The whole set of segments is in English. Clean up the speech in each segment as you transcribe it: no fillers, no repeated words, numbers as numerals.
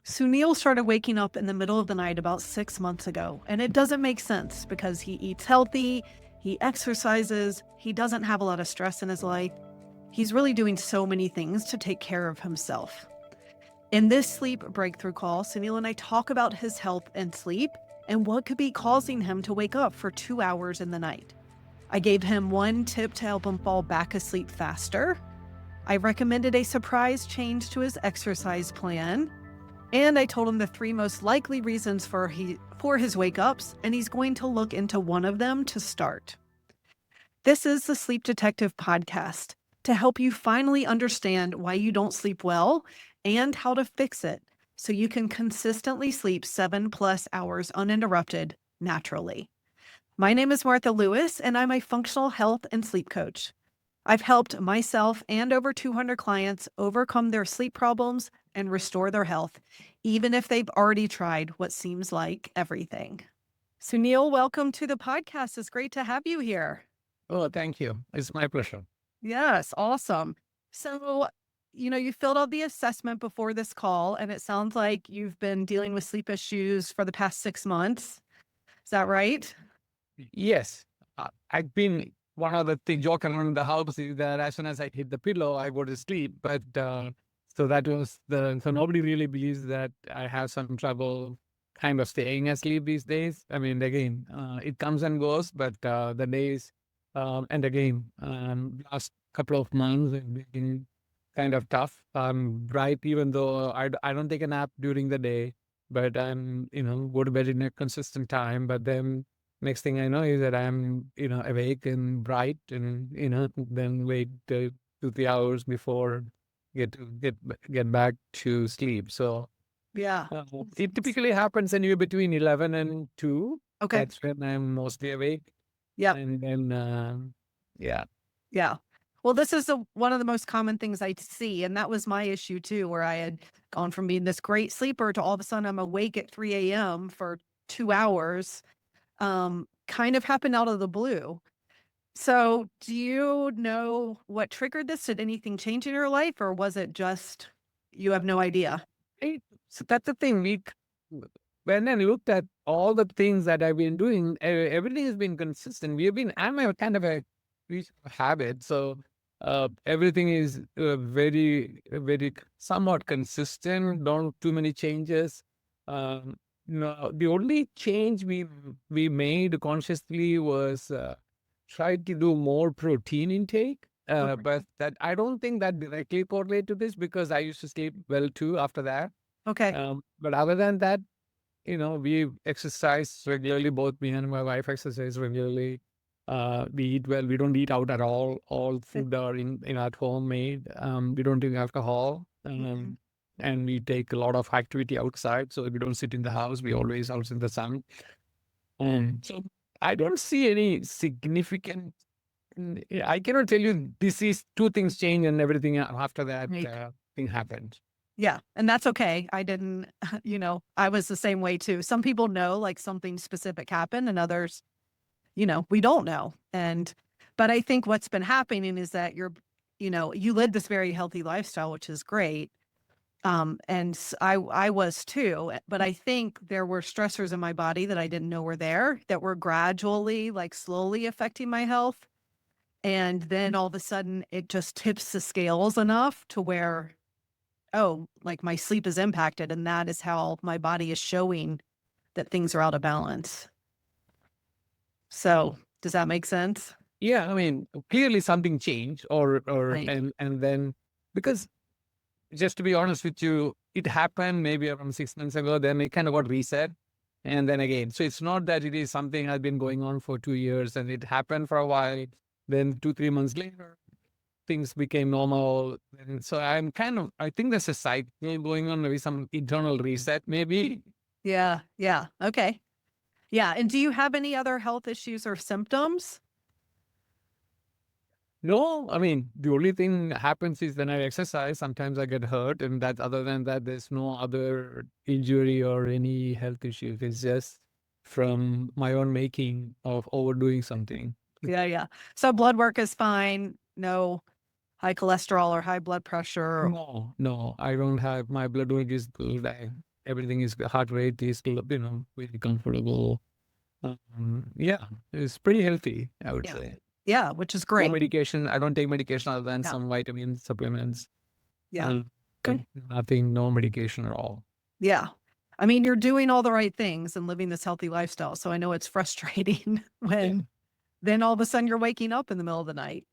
Sunil started waking up in the middle of the night about 6 months ago, and it doesn't make sense because he eats healthy, he exercises, he doesn't have a lot of stress in his life. He's really doing so many things to take care of himself. In this sleep breakthrough call, Sunil and I talk about his health and sleep and what could be causing him to wake up for 2 hours in the night. I gave him one tip to help him fall back asleep faster. I recommended a surprise change to his exercise plan. And I told him the three most likely reasons for his wake ups, and he's going to look into one of them to start. This is the Sleep Detective podcast to help you finally understand why you don't sleep well and how to fix it so you can consistently sleep 7+ hours uninterrupted naturally. My name is Martha Lewis, and I'm a functional health and sleep coach. I've helped myself and over 200 clients overcome their sleep problems and restore their health, even if they've already tried what seems like everything. Sunil, welcome to the podcast. It's great to have you here. Oh, thank you. It's my pleasure. Yes, awesome. So, you filled out the assessment before this call, and it sounds like you've been dealing with sleep issues for the past 6 months. Is that right? Yes, I've been one of the things joke around in the house is that as soon as I hit the pillow, I go to sleep. But so that was so nobody really believes that I have some trouble kind of staying asleep these days. I mean, again, it comes and goes, but the days and again, last couple of months have been kind of tough. Right, even though I don't take a nap during the day, but I'm go to bed in a consistent time. But then next thing I know is that I'm awake and bright, and then wait 2 3 hours before get back to sleep. So Yeah. it typically happens anywhere between 11 and 2. Okay. That's when I'm mostly awake, Yep. and then yeah. Yeah. Well, this is one of the most common things I see. And that was my issue too, where I had gone from being this great sleeper to all of a sudden I'm awake at 3 a.m. for 2 hours. Kind of happened out of the blue. So, do you know what triggered this? Did anything change in your life, or was it just you have no idea? Right. So that's the thing. When I looked at all the things that I've been doing, everything has been consistent. I'm a kind of a creature of habit. So everything is very somewhat consistent, not too many changes. No, the only change we made consciously was try to do more protein intake. Okay. But that I don't think that directly correlate to this because I used to sleep well too after that. Okay. But other than that, we exercise regularly. Both me and my wife exercise regularly. We eat well. We don't eat out at all. All food are in at home made. We don't drink alcohol. Mhm. And we take a lot of activity outside. So we don't sit in the house. We always out in the sun. So I don't see any significant. I cannot tell you this is two things change and everything after that Right. thing happened. Yeah. And that's okay. I didn't, I was the same way too. Some people know like something specific happened, and others, we don't know. But I think what's been happening is that you live this very healthy lifestyle, which is great. I was too, but I think there were stressors in my body that I didn't know were there that were gradually, like slowly affecting my health. And then all of a sudden it just tips the scales enough to where, oh, like my sleep is impacted. And that is how my body is showing that things are out of balance. So does that make sense? Yeah, I mean, clearly something changed, or Right. and then because just to be honest with you, it happened maybe around 6 months ago. Then it kind of got reset, and then again. So it's not that it is something has been going on for 2 years and it happened for a while. Then 2 3 months later, things became normal. And so I think there's a cycle going on, maybe some internal reset, maybe. Yeah. Yeah. Okay. Yeah. And do you have any other health issues or symptoms? No, I mean, the only thing that happens is when I exercise, sometimes I get hurt, and that other than that, there's no other injury or any health issues. It's just from my own making of overdoing something. Yeah. Yeah. So blood work is fine. No high cholesterol or high blood pressure. No, I don't have my blood work is good. everything is, heart rate is, very comfortable. Yeah, it's pretty healthy, I would Yeah. say. Yeah, which is No great. medication. I don't take medication other than Yeah. some vitamin supplements. Yeah. But Okay. nothing, no medication at all. Yeah. I mean, you're doing all the right things and living this healthy lifestyle. So I know it's frustrating Yeah. when then all of a sudden you're waking up in the middle of the night.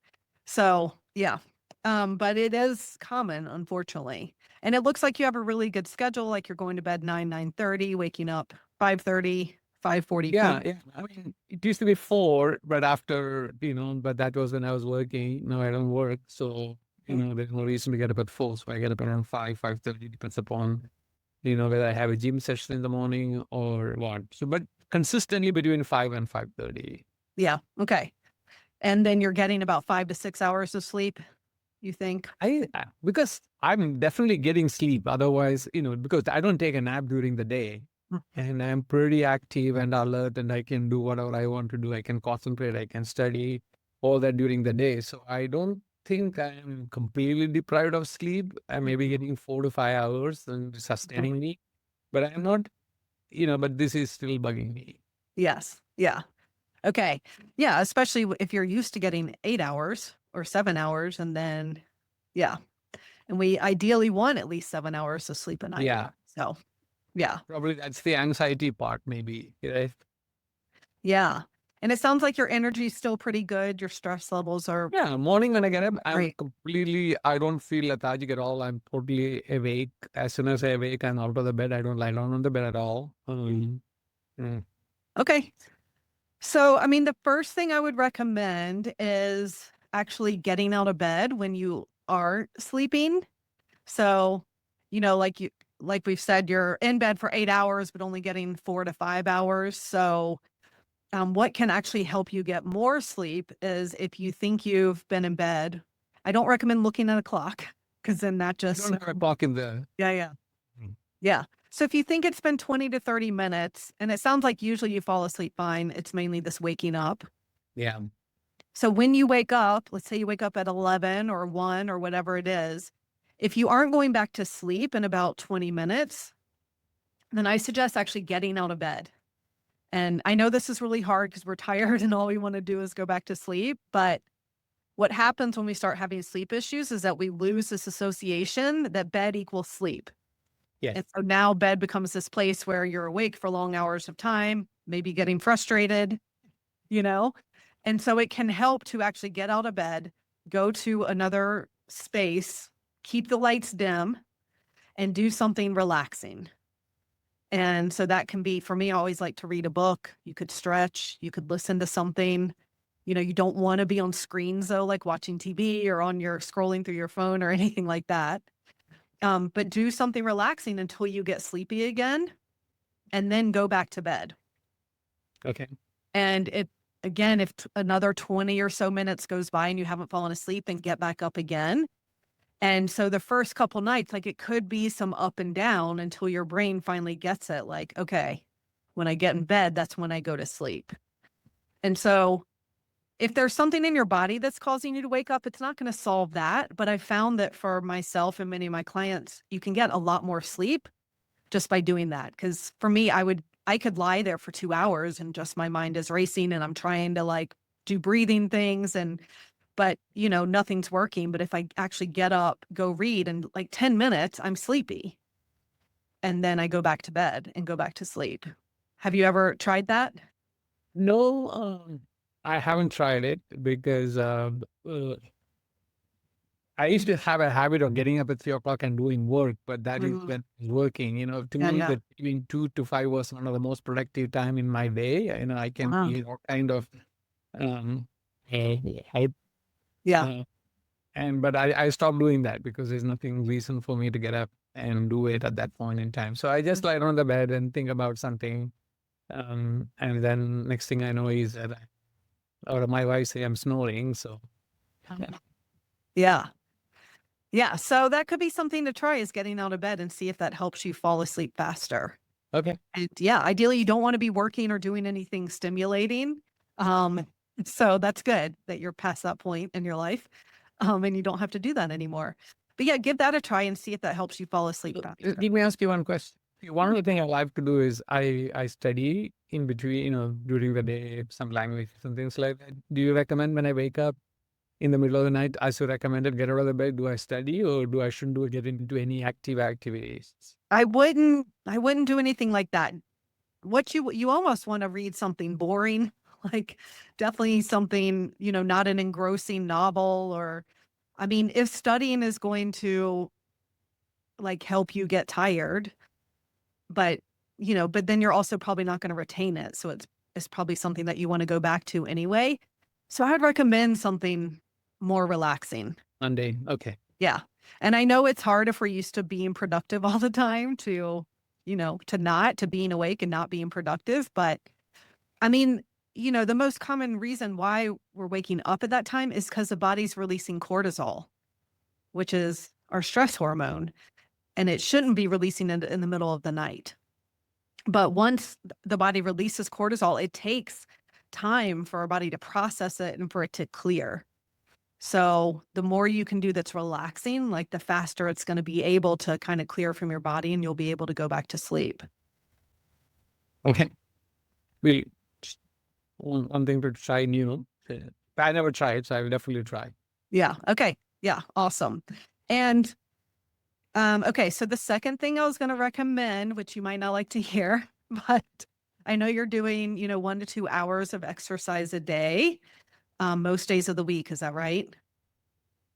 So yeah. But it is common, unfortunately. And it looks like you have a really good schedule, like you're going to bed 9:30, waking up 5:30, 5:44. Yeah, yeah. I mean, it used to be 4, but after, but that was when I was working. Now I don't work. So, there's no reason to get up at 4. So I get up around 5, 5:30, depends upon, whether I have a gym session in the morning or what. So, but consistently between 5 and 5:30. Yeah. Okay. And then you're getting about 5 to 6 hours of sleep, you think? Because I'm definitely getting sleep. Otherwise, because I don't take a nap during the day. Mm. And I'm pretty active and alert, and I can do whatever I want to do. I can concentrate, I can study, all that during the day. So I don't think I'm completely deprived of sleep. I may be getting 4 to 5 hours and sustaining me, but I'm not, but this is still bugging me. Yes. Yeah. Okay. Yeah, especially if you're used to getting 8 hours or 7 hours and then yeah. And we ideally want at least 7 hours of sleep a night. Yeah, So, yeah. probably that's the anxiety part, maybe, right? Yeah. And it sounds like your energy is still pretty good. Your stress levels are Yeah, morning when I get up, I'm great. completely, I don't feel lethargic at all. I'm totally awake. As soon as I awake, I'm out of the bed. I don't lie down on the bed at all. Mm. Okay. So, I mean, the first thing I would recommend is actually getting out of bed when you are sleeping. So, like we've said, you're in bed for 8 hours, but only getting 4 to 5 hours. So, what can actually help you get more sleep is if you think you've been in bed. I don't recommend looking at a clock because then that I just, don't have a clock in the. yeah, yeah. Mm. Yeah. So if you think it's been 20 to 30 minutes, and it sounds like usually you fall asleep fine, it's mainly this waking up. Yeah. So when you wake up, let's say you wake up at 11 or 1 or whatever it is, if you aren't going back to sleep in about 20 minutes, then I suggest actually getting out of bed. And I know this is really hard because we're tired and all we want to do is go back to sleep. But what happens when we start having sleep issues is that we lose this association that bed equals sleep. Yes. And so now bed becomes this place where you're awake for long hours of time, maybe getting frustrated, you know? And so it can help to actually get out of bed, go to another space, keep the lights dim, and do something relaxing. And so that can be, for me, I always like to read a book. You could stretch, you could listen to something. You don't want to be on screens though, like watching TV or on your scrolling through your phone or anything like that. But do something relaxing until you get sleepy again and then go back to bed. Okay. And if another 20 or so minutes goes by and you haven't fallen asleep, and get back up again. And so the first couple nights, like it could be some up and down until your brain finally gets it. Like, okay, when I get in bed, that's when I go to sleep. And so if there's something in your body that's causing you to wake up, it's not going to solve that. But I found that for myself and many of my clients, you can get a lot more sleep just by doing that. Because for me, I could lie there for 2 hours and just my mind is racing and I'm trying to like do breathing things but nothing's working. But if I actually get up, go read, and like 10 minutes, I'm sleepy. And then I go back to bed and go back to sleep. Have you ever tried that? No, I haven't tried it because I used to have a habit of getting up at 3 o'clock and doing work, but that is Mhm. when it's working. To Yeah, me, yeah. between 2 to 5 was one of the most productive time in my day. I can Wow. feel all kind of hype. Yeah. But I stopped doing that because there's nothing reason for me to get up and do it at that point in time. So I just lie down on the bed and think about something. And then next thing I know is that or my wife say I'm snoring. So Yeah. Yeah. So that could be something to try, is getting out of bed and see if that helps you fall asleep faster. okay. And yeah, ideally you don't want to be working or doing anything stimulating. So that's good that you're past that point in your life. And you don't have to do that anymore. But yeah, give that a try and see if that helps you fall asleep faster. Let me ask you one question. One of the things I like to do is I study in between, during the day, some languages and things like that. Do you recommend when I wake up in the middle of the night, I should recommend it, get out of the bed, do I study or do I shouldn't get into any active activities? I wouldn't do anything like that. What you almost want to read something boring, like definitely something, not an engrossing novel or I mean, if studying is going to like help you get tired, but but then you're also probably not going to retain it. So it's probably something that you want to go back to anyway. So I'd recommend something more relaxing. Monday. Okay. Yeah. And I know it's hard if we're used to being productive all the time to being awake and not being productive. But I mean, the most common reason why we're waking up at that time is because the body's releasing cortisol, which is our stress hormone, and it shouldn't be releasing it in the middle of the night. But once the body releases cortisol, it takes time for our body to process it and for it to clear. So the more you can do that's relaxing, like the faster it's going to be able to kind of clear from your body and you'll be able to go back to sleep. Okay. We'll one thing to try new. I never tried, so I will definitely try. Yeah. Okay. Yeah. Awesome. And okay, so the second thing I was going to recommend, which you might not like to hear, but I know you're doing, 1 to 2 hours of exercise a day, most days of the week. Is that right?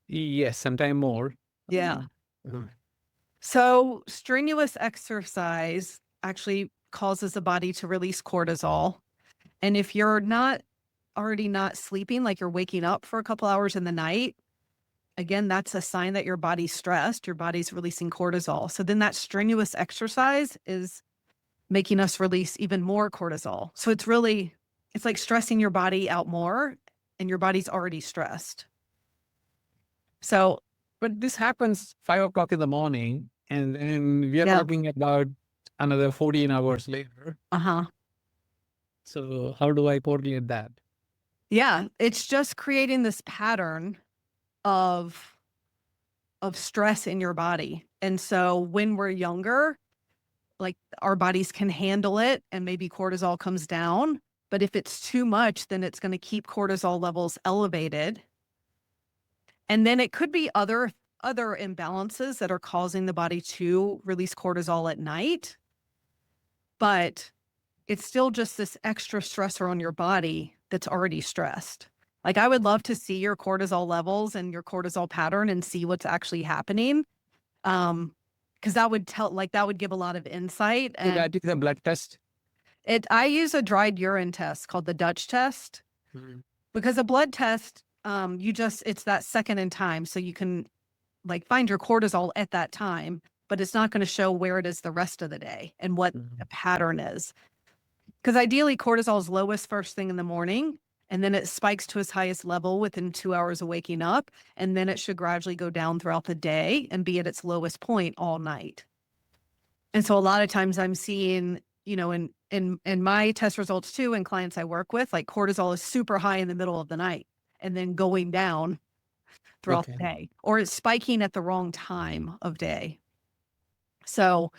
Yes, sometime more. Yeah. Mhm. So strenuous exercise actually causes the body to release cortisol. And if you're not sleeping, like you're waking up for a couple hours in the night, again, that's a sign that your body's stressed, your body's releasing cortisol. So then that strenuous exercise is making us release even more cortisol. So it's like stressing your body out more and your body's already stressed. So, But this happens 5 o'clock in the morning, and then we are yeah. talking about another 14 hours later. Uh-huh. So how do I correlate that? Yeah, it's just creating this pattern of stress in your body. And so when we're younger, like our bodies can handle it and maybe cortisol comes down. But if it's too much, then it's going to keep cortisol levels elevated. And then it could be other imbalances that are causing the body to release cortisol at night. But it's still just this extra stressor on your body that's already stressed. Like I would love to see your cortisol levels and your cortisol pattern and see what's actually happening. Because that would give a lot of insight. Did I And take the blood test? I use a dried urine test called the Dutch test Mhm. because a blood test, it's that second in time. So you can like find your cortisol at that time, but it's not going to show where it is the rest of the day and what the pattern is. Because ideally cortisol is lowest first thing in the morning, and then it spikes to its highest level within 2 hours of waking up. And then it should gradually go down throughout the day and be at its lowest point all night. And so a lot of times I'm seeing, in my test results too, and clients I work with, like cortisol is super high in the middle of the night and then going down throughout the Okay. day, or it's spiking at the wrong time of day. So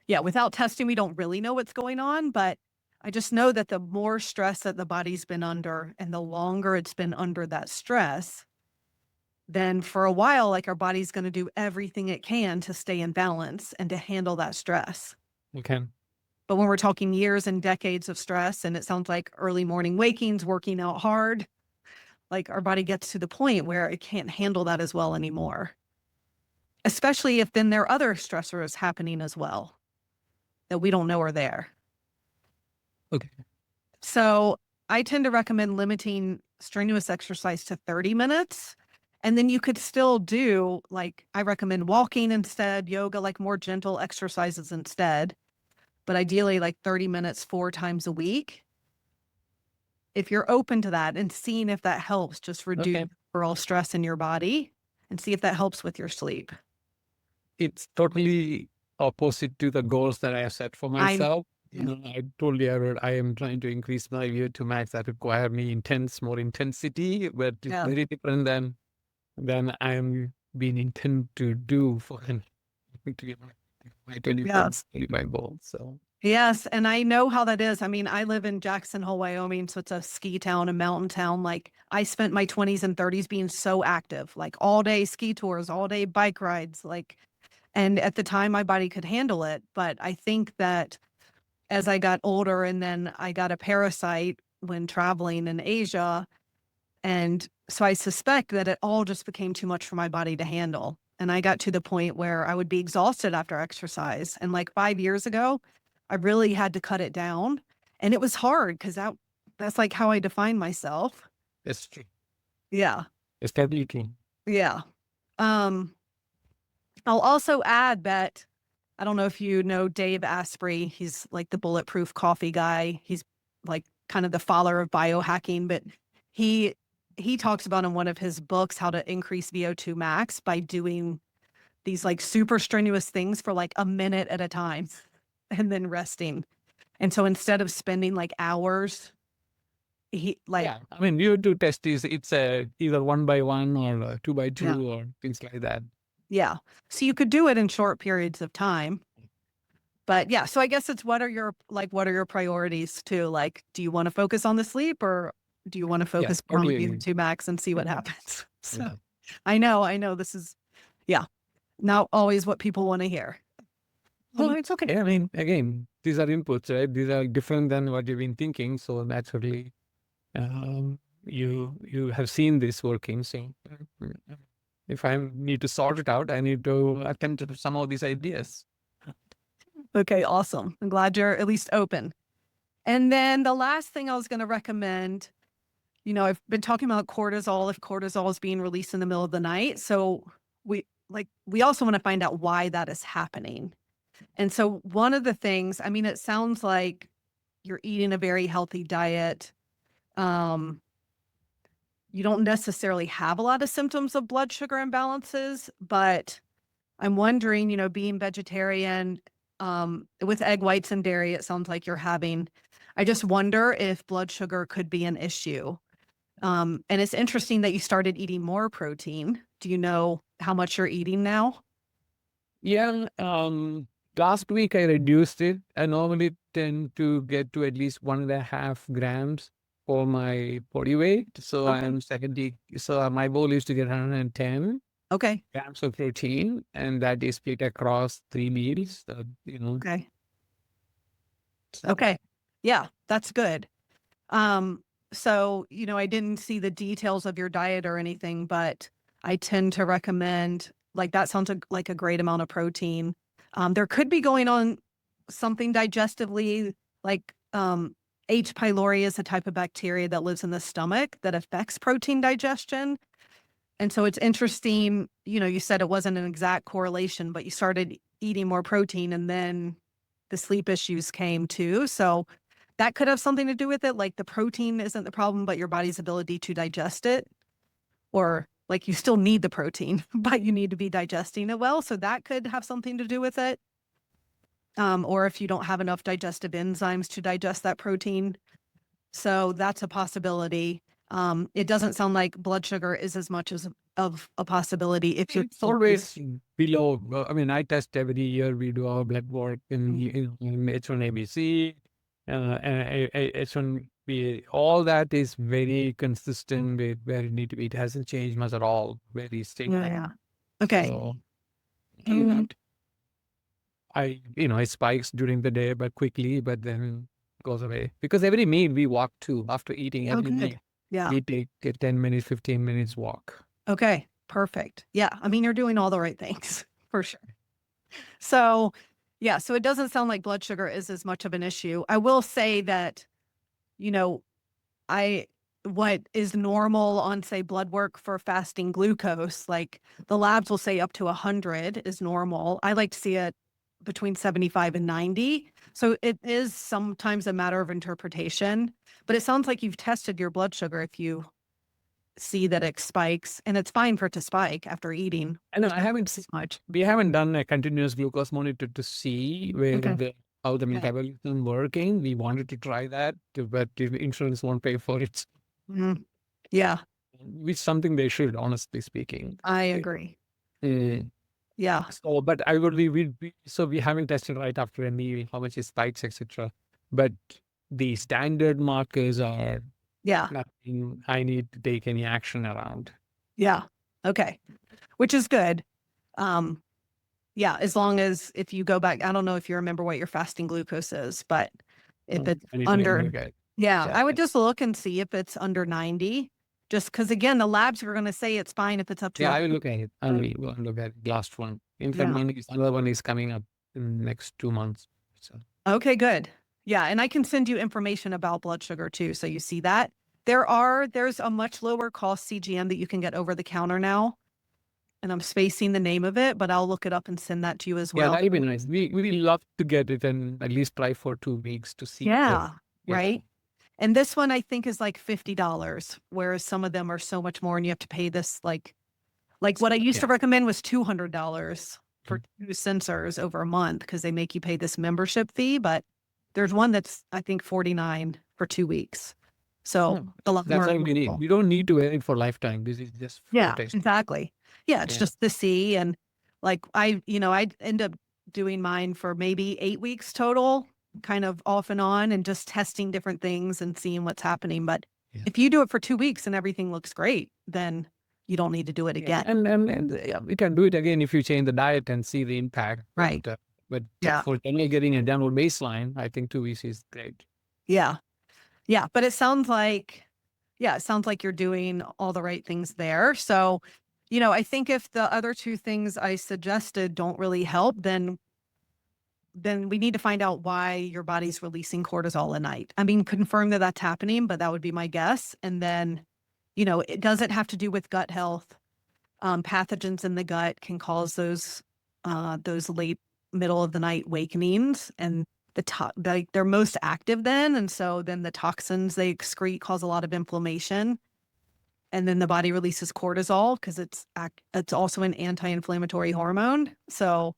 yeah, without testing, we don't really know what's going on, but I just know that the more stress that the body's been under and the longer it's been under that stress, then for a while, like our body's going to do everything it can to stay in balance and to handle that stress. Okay. But when we're talking years and decades of stress, and it sounds like early morning wakings, working out hard, like our body gets to the point where it can't handle that as well anymore. Especially if then there are other stressors happening as well that we don't know are there. Okay. So I tend to recommend limiting strenuous exercise to 30 minutes. And then you could still do, like, I recommend walking instead, yoga, like more gentle exercises instead. But ideally, like 30 minutes 4 times a week. If you're open to that and seeing if that helps, just reduce Okay. overall stress in your body and see if that helps with your sleep. It's totally opposite to the goals that I have set for I myself. I totally heard I am trying to increase my VO2 max that require me more intensity, but it's Yeah. very different than I am being intent to do for an my 25 Yes. my goal. So Yes, and I know how that is. I mean, I live in Jackson Hole, Wyoming, so it's a ski town, a mountain town. Like, I spent my 20s and 30s being so active, like all day ski tours, all day bike rides, like, and at the time my body could handle it. But I think that as I got older and then I got a parasite when traveling in Asia, and so I suspect that it all just became too much for my body to handle. And I got to the point where I would be exhausted after exercise. And like 5 years ago, I really had to cut it down. And it was hard because that's like how I define myself. it's true. Yeah. It's stability. Yeah. Um, I'll also add that I don't know if you know Dave Asprey. He's like the bulletproof coffee guy. He's like kind of the father of biohacking, but he he talks about in one of his books how to increase VO2 max by doing these like super strenuous things for like a minute at a time and then resting. And so instead of spending like hours, he like Yeah. I mean, you do test is it's either 1 by 1 or 2 by 2 yeah, or things like that. yeah. So you could do it in short periods of time. But yeah, so I guess it's what are your priorities too? Like, do you want to focus on the sleep or do you want to Yeah, focus more on totally. VO2 max and see what happens? So Yeah. I know this is yeah, not always what people want to hear. Well, it's okay. I mean, again, these are inputs, right? These are different than what you've been thinking. So naturally, you have seen this working. So if I need to sort it out, I need to attend to some of these ideas. Okay, awesome. I'm glad you're at least open. And then the last thing I was going to recommend, I've been talking about cortisol, if cortisol is being released in the middle of the night. So we also want to find out why that is happening. And so one of the things, I mean, it sounds like you're eating a very healthy diet. Um, you don't necessarily have a lot of symptoms of blood sugar imbalances, but I'm wondering, being vegetarian, with egg whites and dairy, it sounds like you're having. I just wonder if blood sugar could be an issue. And it's interesting that you started eating more protein. Do you know how much you're eating now? Yeah. Last week I reduced it. I normally tend to get to at least 1.5 grams for my body weight. So I Okay. am 70. So my goal is to get 110 Okay. grams of protein, and that is split across 3 meals. Okay. So, Okay. Yeah, that's good. Um, so, I didn't see the details of your diet or anything, but I tend to recommend like that sounds like a great amount of protein. There could be going on something digestively, like H. pylori is a type of bacteria that lives in the stomach that affects protein digestion. And so it's interesting, you said it wasn't an exact correlation, but you started eating more protein and then the sleep issues came too. So that could have something to do with it. Like the protein isn't the problem, but your body's ability to digest it, or like you still need the protein, but you need to be digesting it well. So that could have something to do with it. Or if you don't have enough digestive enzymes to digest that protein. So that's a possibility. It doesn't sound like blood sugar is as much as of a possibility if you're it's always below. I mean, I test every year. We do our blood work in H1ABC, H1B. All that is very consistent with where it need to be. It hasn't changed much at all. Very stable. yeah. Okay. So Mhm. it spikes during the day, but quickly, but then goes away. Because every meal we walk to after eating Oh, every meal. good. Yeah. We take a 10 minutes, 15 minutes walk. Okay. Perfect. Yeah. I mean, you're doing all the right things for sure. So, yeah. So it doesn't sound like blood sugar is as much of an issue. I will say that, you know, I what is normal on say blood work for fasting glucose, like the labs will say up to 100 is normal. I like to see it between 75 and 90. So it is sometimes a matter of interpretation, but it sounds like you've tested your blood sugar if you see that it spikes, and it's fine for it to spike after eating. I know I haven't Much. we haven't done a continuous glucose monitor to see where Okay. how the Yeah. metabolism working. We wanted to try that, but the insurance won't pay for it. Mhm. Yeah, Which something they should, honestly speaking. I agree. Mm. Yeah. So, but so we haven't tested right after a meal, how much is spikes, etc. But the standard markers are Yeah. nothing I need to take any action around. Yeah. Okay. Which is good. Um, yeah, as long as if you go back, I don't know if you remember what your fasting glucose is, but if it's I need to under, look at it. yeah, Yeah. I would just look and see if it's under 90. Just because again, the labs are going to say it's fine if it's up to Yeah, a, I will look at it. I will go and look at the last one. In fact, yeah. another one is coming up in the next 2 months. So Okay, good. Yeah, and I can send you information about blood sugar too, so you see that. There's a much lower cost CGM that you can get over the counter now, and I'm spacing the name of it, but I'll look it up and send that to you as yeah, well. that'll be nice. We love to get it and at least try for 2 weeks to see. Yeah, Yeah. right. And this one I think is like $50, whereas some of them are so much more and you have to pay this like what I used to Yeah. recommend was $200 for Mm-hmm. 2 sensors over a month because they make you pay this membership fee, but there's one that's I think 49 for 2 weeks. So No, a lot that's more all we need. affordable. We don't need to wear it for lifetime. This is just for Yeah, taste. exactly. Yeah, it's Yeah. just to see and like I'd end up doing mine for maybe 8 weeks total, kind of off and on and just testing different things and seeing what's happening. But Yeah. if you do it for 2 weeks and everything looks great, then you don't need to do it Yeah. again. And yeah, we can do it again if you change the diet and see the impact. Right. But Yeah. for only getting a downward baseline, I think 2 weeks is great. Yeah. Yeah. But it sounds like you're doing all the right things there. So, I think if the other two things I suggested don't really help, then we need to find out why your body's releasing cortisol at night. I mean, confirm that that's happening, but that would be my guess. And then, it doesn't have to do with gut health. Pathogens in the gut can cause those late middle of the night wakenings, and they're most active then, and so then the toxins they excrete cause a lot of inflammation, and then the body releases cortisol because it's also an anti-inflammatory hormone. So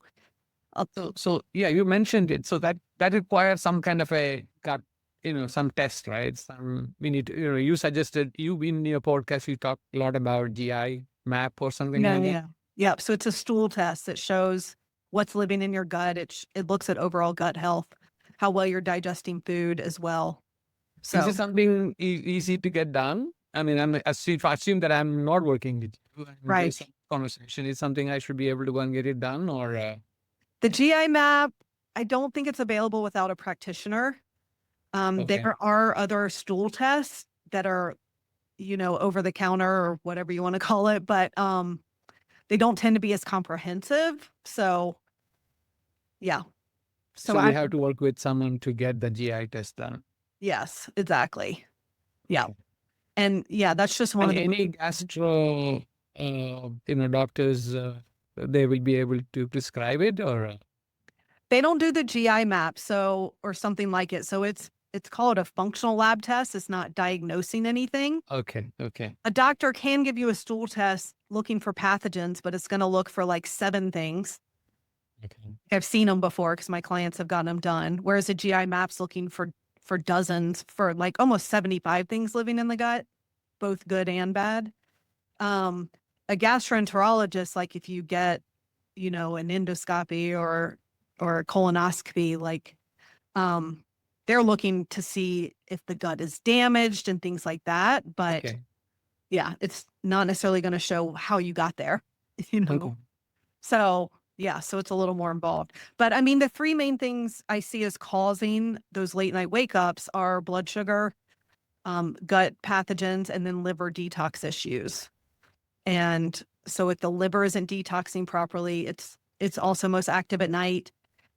So yeah, you mentioned it. So that requires some kind of a gut, some test, right? We need to, you suggested in your podcast, you talked a lot about GI map or something yeah, like that. yeah, yeah. So it's a stool test that shows what's living in your gut. It looks at overall gut health, how well you're digesting food as well. Is So it something easy to get done? I mean, if I assume that I'm not working with you and right. there's some conversation, is something I should be able to go and get it done or? The GI map, I don't think it's available without a practitioner. Okay. There are other stool tests that are, over the counter or whatever you want to call it, but they don't tend to be as comprehensive. So, yeah. So So we I, have to work with someone to get the GI test done. yes, exactly. Yeah. Okay. And yeah, that's just one And of the, any gastro, doctors, they will be able to prescribe it or? they don't do the GI map. So, or something like it. So it's called a functional lab test. It's not diagnosing anything. Okay. A doctor can give you a stool test looking for pathogens, but it's going to look for like 7 things. Okay. I've seen them before because my clients have gotten them done. Whereas a GI map's looking for dozens, for like almost 75 things living in the gut, both good and bad. A gastroenterologist, like if you get, an endoscopy or a colonoscopy, like they're looking to see if the gut is damaged and things like that. But Okay. yeah, it's not necessarily going to show how you got there, you know. Okay. So yeah, so it's a little more involved. But I mean, the 3 main things I see as causing those late night wake ups are blood sugar, gut pathogens, and then liver detox issues. And so if the liver isn't detoxing properly, it's also most active at night.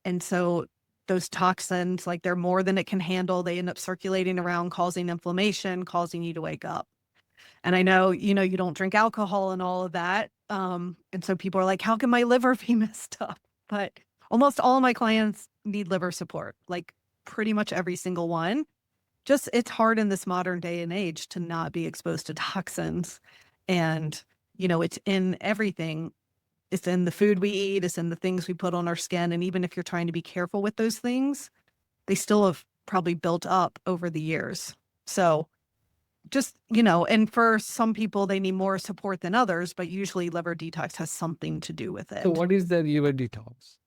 And so those toxins, like they're more than it can handle. They end up circulating around, causing inflammation, causing you to wake up. And I know, you don't drink alcohol and all of that. And so people are like, how can my liver be messed up? But almost all of my clients need liver support, like pretty much every single one. Just it's hard in this modern day and age to not be exposed to toxins. And, it's in everything. It's in the food we eat, it's in the things we put on our skin. And even if you're trying to be careful with those things, they still have probably built up over the years. So just, you know, and for some people, they need more support than others, but usually liver detox has something to do with So it. what is the liver detox?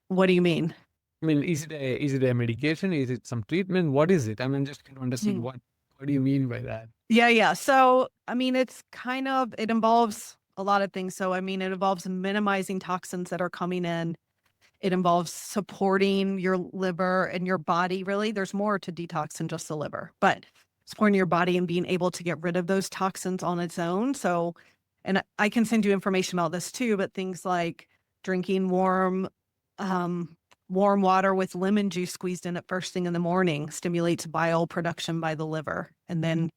What do you mean? I mean, is it a medication? Is it some treatment? What is it? I mean, just to understand what do you mean by that? Yeah, yeah. So, I mean, it involves a lot of things. So, I mean, it involves minimizing toxins that are coming in. It involves supporting your liver and your body, really. There's more to detox than just the liver, but supporting your body and being able to get rid of those toxins on its own. So, and I can send you information about this too, but things like drinking warm water with lemon juice squeezed in it first thing in the morning stimulates bile production by the liver. And then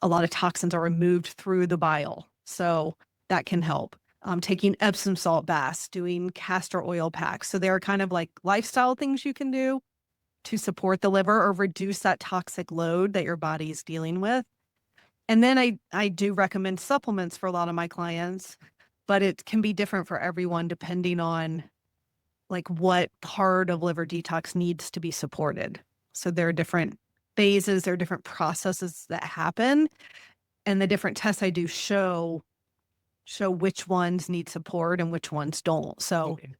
a lot of toxins are removed through the bile. So that can help. Taking Epsom salt baths, doing castor oil packs. So there are kind of like lifestyle things you can do to support the liver or reduce that toxic load that your body is dealing with. And then I do recommend supplements for a lot of my clients, but it can be different for everyone depending on like what part of liver detox needs to be supported. So there are different phases, there are different processes that happen, and the different tests I do show which ones need support and which ones don't. So Okay.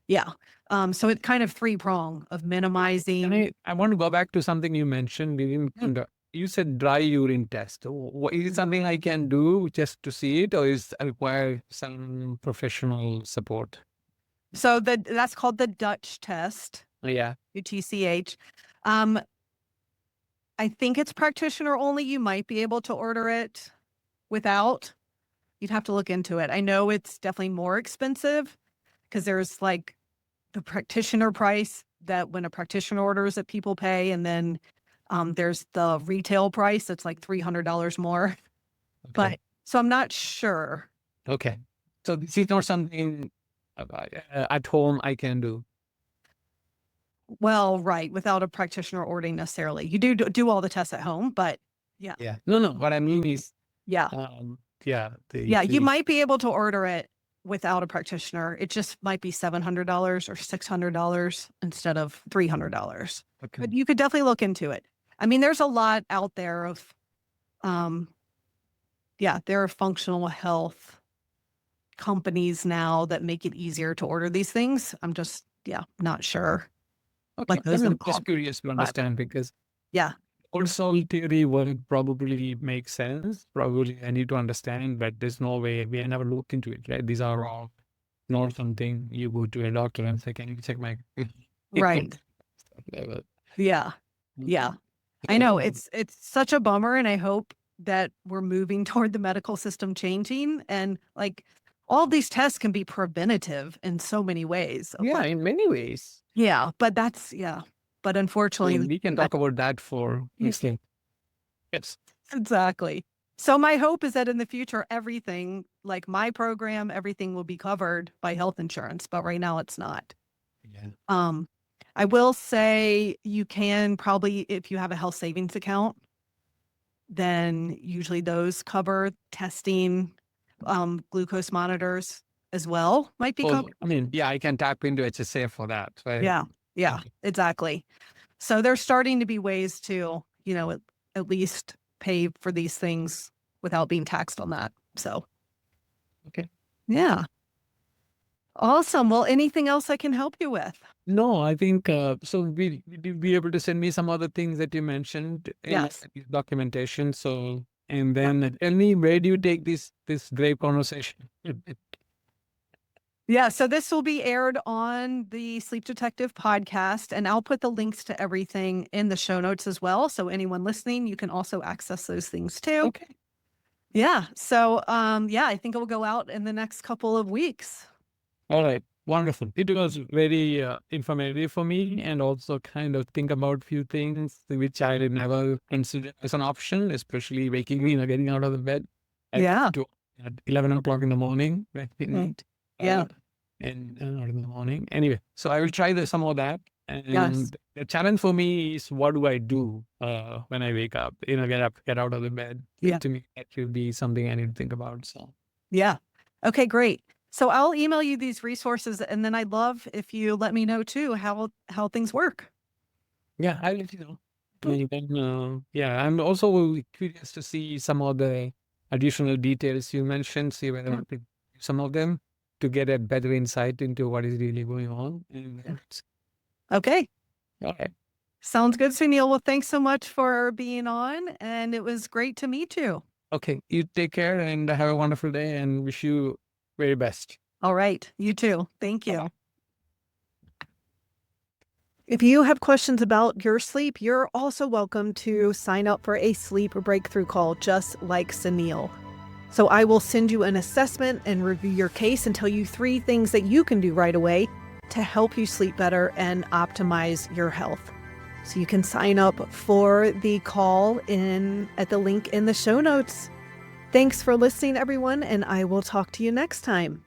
yeah. So it's kind of three-prong of minimizing. I want to go back to something you mentioned. You said dry urine test. Is it something I can do just to see it, or is it require some professional support? So that's called the Dutch test, Yeah. UTCH. I think it's practitioner only. You might be able to order it without. You'd have to look into it. I know it's definitely more expensive because there's like the practitioner price that when a practitioner orders that people pay, and then there's the retail price that's like $300 more. Okay. But so I'm not sure. Okay. So this is not something at home I can do. Well, right, without a practitioner ordering necessarily. You do all the tests at home, but yeah. Yeah. No. What I mean is, Yeah. yeah. You might be able to order it without a practitioner. It just might be $700 or $600 instead of $300. Okay. But you could definitely look into it. I mean, there's a lot out there of, there are functional health companies now that make it easier to order these things. I'm just, not sure. Okay. Like those I'm just curious to understand because also theory would probably make sense. Probably I need to understand, but there's no way we never looked into it, right? These are all not something you go to a doctor and say, can you check my right. Yeah. I know it's such a bummer, and I hope that we're moving toward the medical system changing, and like all these tests can be preventative in so many ways. Yeah, in many ways. Yeah, but but unfortunately, we can talk about that for next thing. Yes. Exactly. So my hope is that in the future, everything like my program, everything will be covered by health insurance, but right now it's not. Yeah. I will say you can probably, if you have a health savings account, then usually those cover testing, glucose monitors as well might be covered. I mean, yeah, I can tap into HSA for that. Right? Yeah, Okay. exactly. So there's starting to be ways to, at least pay for these things without being taxed on that. So, okay. Yeah. Awesome. Well, anything else I can help you with? No, I think so. Will you be able to send me some other things that you mentioned in Yes. documentation? So, and then tell me, where do you take this great conversation? Yeah, so this will be aired on the Sleep Detective podcast, and I'll put the links to everything in the show notes as well. So anyone listening, you can also access those things too. Okay. Yeah. So, I think it will go out in the next couple of weeks. All right. Wonderful. It was very informative for me, and also kind of think about few things which I did never consider as an option, especially waking me, getting out of the bed at 11 o'clock in the morning. Right? Yeah. And not in the morning. Anyway, so I will try some of that. And the challenge for me is, what do I do when I wake up? Get out of the bed. Yeah. To me, that will be something I need to think about. So yeah. Okay, great. So I'll email you these resources, and then I'd love if you let me know too how things work. yeah, I'll let you know. And then, yeah, I'm also curious to see some of the additional details you mentioned, see whether I could use some of them to get a better insight into what is really going on. And Okay. okay. Sounds good, Sunil. Well, thanks so much for being on, and it was great to meet you. Okay, you take care and have a wonderful day and wish you very best. All right. You too. Thank you. Bye-bye. If you have questions about your sleep, you're also welcome to sign up for a sleep breakthrough call, just like Sunil. So I will send you an assessment and review your case and tell you 3 things that you can do right away to help you sleep better and optimize your health. So you can sign up for the call at the link in the show notes. Thanks for listening, everyone, and I will talk to you next time.